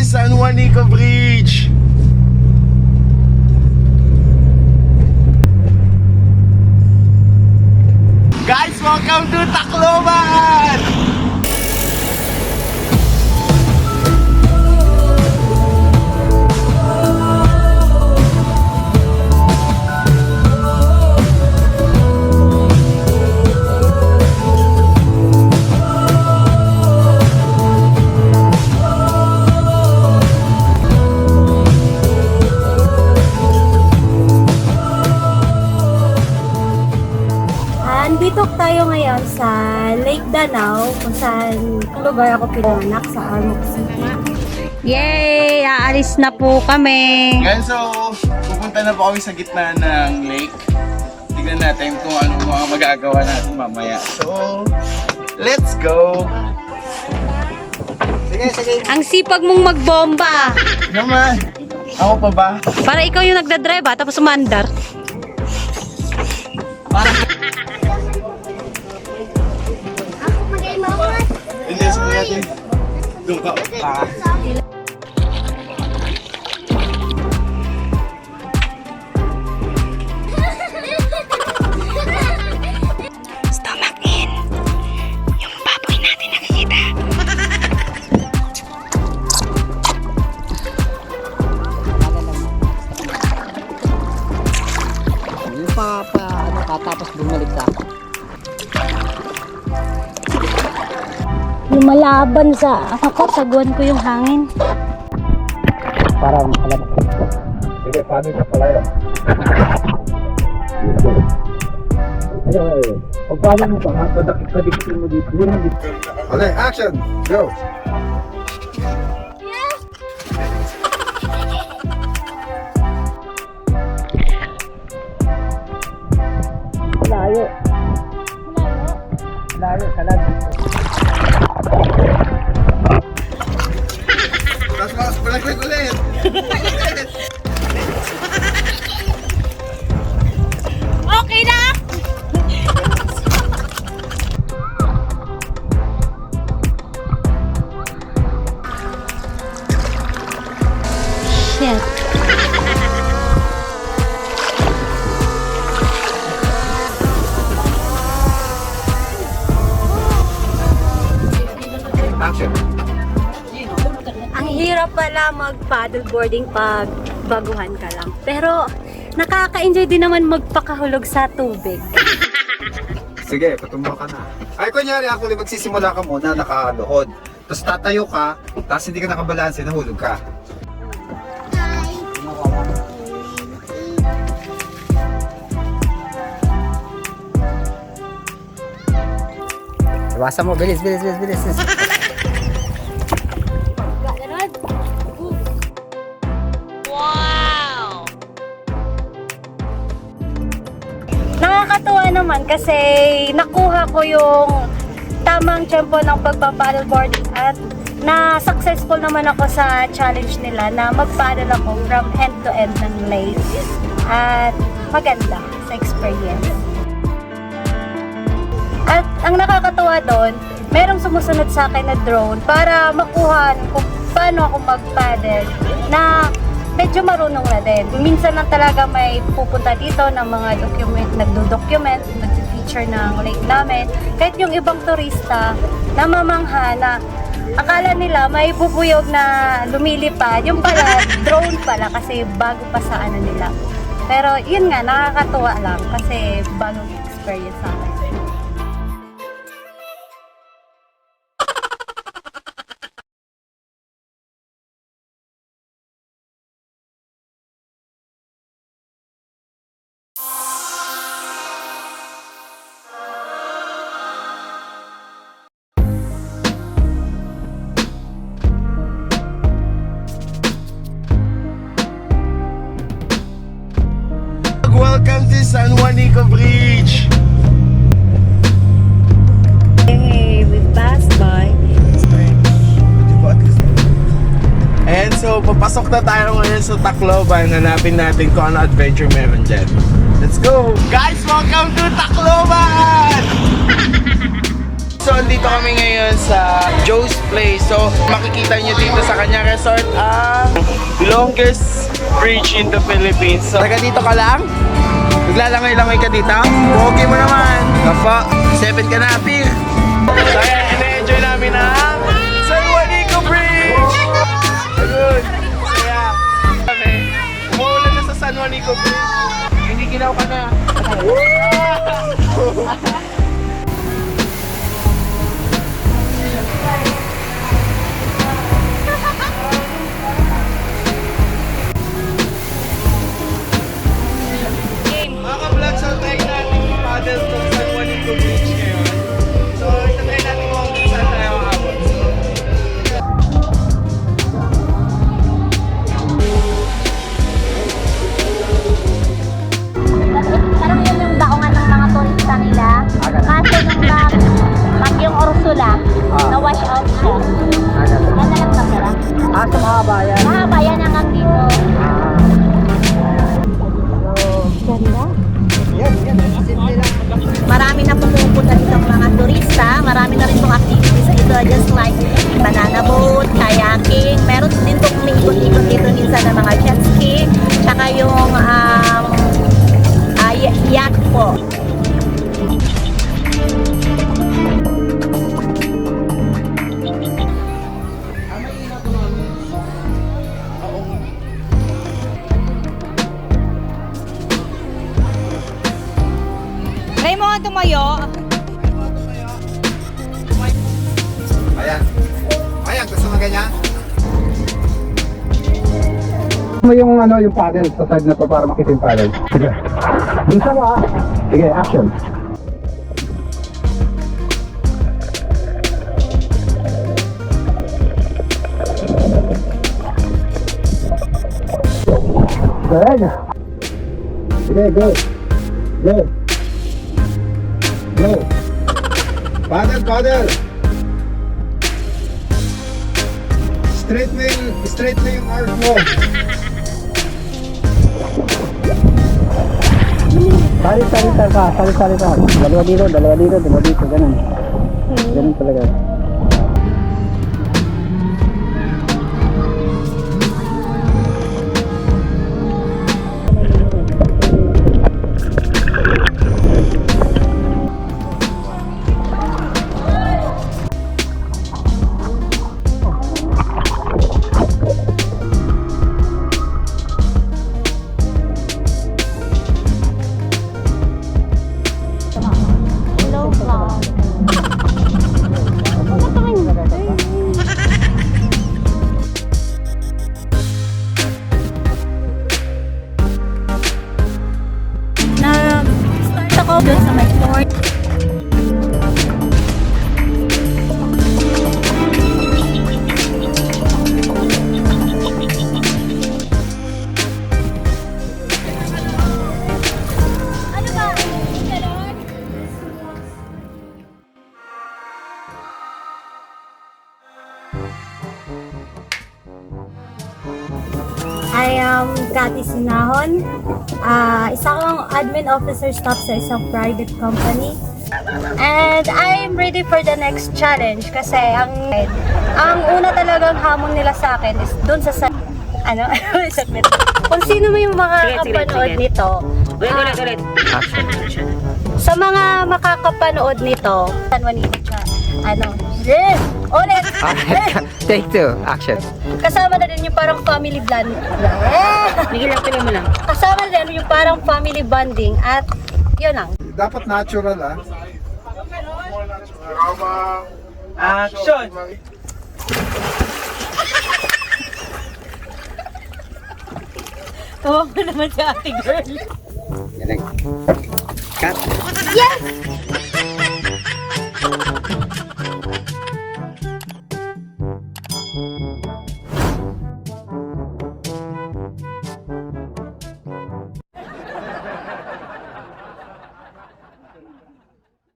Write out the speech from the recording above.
San Juanico Bridge. Guys, welcome to Tacloban! Nandito tayo ngayon sa Lake Danau, kung saan lugar ako pinanganak sa Armoc City. Yay! Aalis na po kami. Guys, so pupunta na po kami sa gitna ng lake. Tignan natin kung ano mga magagawa natin mamaya. So, let's go! Sige, sige. Ang sipag mong magbomba. Naman! Ako pa ba? Para ikaw yung nagdadrive tapos umandar. Hindi, sabi natin. Doon ka. Stomach in. Yung baboy natin nakikita. Yung tapos bumalik sa akin. Lumalaban sa ako, saguan ko yung hangin. Para makalabas. Sige, paano ka pala yun? Ayun. Kung paano mo pa, kadikit mo dito. Okay, action! Go! Layo. Layo, kalag. Mas, balik ulit! Okay na! Shit. Action! Ang hirap pala mag-paddleboarding pag baguhan ka lang. Pero nakaka-enjoy din naman magpakahulog sa tubig. Sige, patumba ka na. Ay, kunyari, actually, magsisimula ka muna, nakaluhod. Tapos tatayo ka, tapos hindi ka nakabalanse, nahulog ka. Iwasan mo, bilis. Nakakatuwa naman kasi nakuha ko yung tamang tempo ng pagpa-paddleboarding at na-successful naman ako sa challenge nila na mag-paddle ako from end to end ng lake. At maganda sa experience. At ang nakakatuwa doon, merong sumusunod sa akin na drone para makuha kung paano ako mag-paddle na medyo marunong na din. Minsan lang talaga may pupunta dito ng mga nagdo-document, nag-feature ng lake namin. Kahit yung ibang turista namamangha na akala nila may bubuyog na lumilipad. Yung pala, drone pala kasi bago pa sa ano nila. Pero yun nga, nakakatuwa lang kasi bagong experience sa akin. Welcome to San Juanico Bridge! Hey, we passed by. And so, papasok na tayo ngayon sa Tacloban. Hanapin natin kung ano adventure meron dyan. Let's go! Guys, welcome to Tacloban! So, andito kami ngayon sa Joe's Place. So, makikita nyo dito sa kanyang resort ang longest bridge in the Philippines. So, taga dito ka lang? Naglalangoy-langoy ka dito? Okay mo naman. Kapag 7 ka na, Pir. So, ayan, ina-enjoy namin ang San Juanico Bridge. Ayun. Kaya, okay. Umuulan na sa San Juanico Bridge. Hindi ginaw ka na. Mga ka-vlog, so try natin paddle tong San Juanico Bridge ngayon. So, try natin kung saan tayo makabot. Parang yun yung daungan ng mga turista nila. Kaso nung bagyong Ursula, na-wash out siya. Yan na lang natira. Sa mahaba yan. Mahaba yan hanggang dito. Ganda. Marami na pumupunta dito ang mga turista. Marami na rin itong activities dito, just like banana boat, kayaking. Meron din itong umiikot-ikot dito minsan ng mga jet ski. Tsaka yung yacht po. Try mo nga tumayo. Ayan. Ayan, gusto mo ganyan? Mo yung yung paddle sa side na to para makita yung paddle. Sige. Isa ba? Sige, action. Good. Sige, go. Go. Go. Paddle, paddle. Straight na yung arm mo. Sali-sali ka. Dalawa dito, ganun. Ganun talaga. Hello, vlog. Start ako doon sa may port. I am Cathy Sinahon. Isa akong admin officer staff sa isang private company. And I'm ready for the next challenge kasi ang una talagang hamon nila sa akin is doon sa kung sino mo yung makakapanood nito. Sa mga makakapanood nito, San Juanico siya. Ulit! Take 2, action. Kasama na din yung parang family bonding. Pila mo lang. Kasama na din yung parang family bonding at yun lang. Dapat natural Action! Tawa mo naman si ate girl. Galing. Cut. Yes!